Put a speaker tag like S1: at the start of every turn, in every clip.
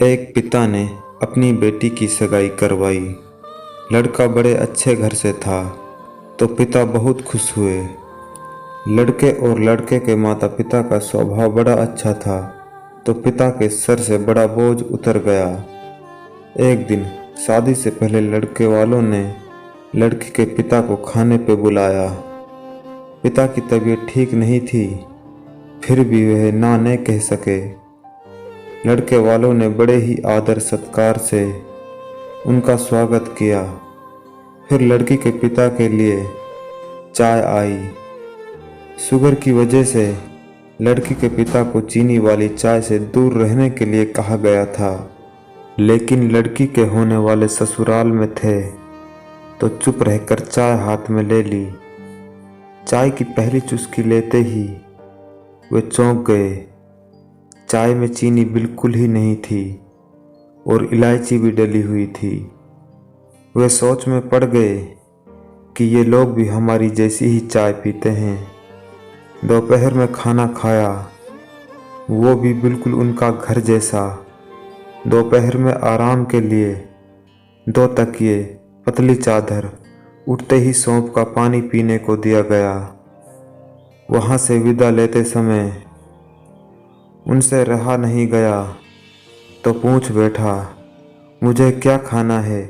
S1: एक पिता ने अपनी बेटी की सगाई करवाई। लड़का बड़े अच्छे घर से था तो पिता बहुत खुश हुए। लड़के और लड़के के माता पिता का स्वभाव बड़ा अच्छा था तो पिता के सर से बड़ा बोझ उतर गया। एक दिन शादी से पहले लड़के वालों ने लड़की के पिता को खाने पे बुलाया। पिता की तबीयत ठीक नहीं थी, फिर भी वह ना नहीं कह सके। लड़के वालों ने बड़े ही आदर सत्कार से उनका स्वागत किया। फिर लड़की के पिता के लिए चाय आई। शुगर की वजह से लड़की के पिता को चीनी वाली चाय से दूर रहने के लिए कहा गया था, लेकिन लड़की के होने वाले ससुराल में थे तो चुप रहकर चाय हाथ में ले ली। चाय की पहली चुस्की लेते ही वे चौंक गए। चाय में चीनी बिल्कुल ही नहीं थी और इलायची भी डली हुई थी। वे सोच में पड़ गए कि ये लोग भी हमारी जैसी ही चाय पीते हैं। दोपहर में खाना खाया, वो भी बिल्कुल उनका घर जैसा। दोपहर में आराम के लिए 2 तकिए, पतली चादर, उठते ही सौंफ का पानी पीने को दिया गया। वहाँ से विदा लेते समय उनसे रहा नहीं गया तो पूछ बैठा, मुझे क्या खाना है,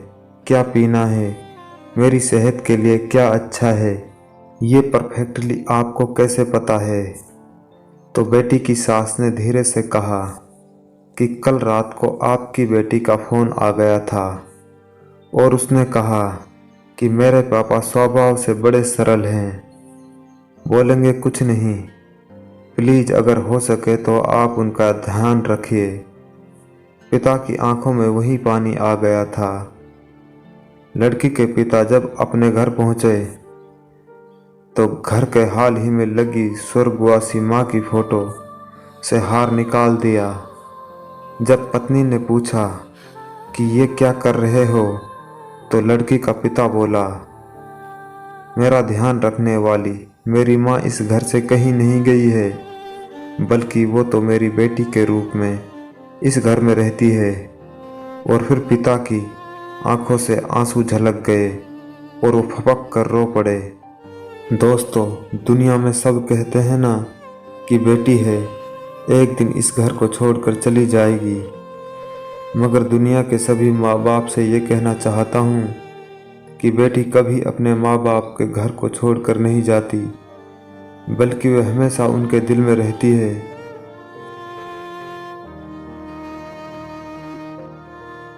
S1: क्या पीना है, मेरी सेहत के लिए क्या अच्छा है, ये परफेक्टली आपको कैसे पता है। तो बेटी की सास ने धीरे से कहा कि कल रात को आपकी बेटी का फ़ोन आ गया था और उसने कहा कि मेरे पापा स्वभाव से बड़े सरल हैं, बोलेंगे कुछ नहीं, प्लीज़ अगर हो सके तो आप उनका ध्यान रखिए। पिता की आंखों में वही पानी आ गया था। लड़की के पिता जब अपने घर पहुंचे तो घर के हाल ही में लगी स्वर्गवासी माँ की फोटो से हार निकाल दिया। जब पत्नी ने पूछा कि ये क्या कर रहे हो तो लड़की का पिता बोला, मेरा ध्यान रखने वाली मेरी माँ इस घर से कहीं नहीं गई है, बल्कि वो तो मेरी बेटी के रूप में इस घर में रहती है। और फिर पिता की आंखों से आंसू झलक गए और वो फपक कर रो पड़े। दोस्तों, दुनिया में सब कहते हैं ना कि बेटी है एक दिन इस घर को छोड़कर चली जाएगी, मगर दुनिया के सभी माँ बाप से ये कहना चाहता हूँ कि बेटी कभी अपने माँ बाप के घर को छोड़कर नहीं जाती, बल्कि वह हमेशा उनके दिल में रहती है।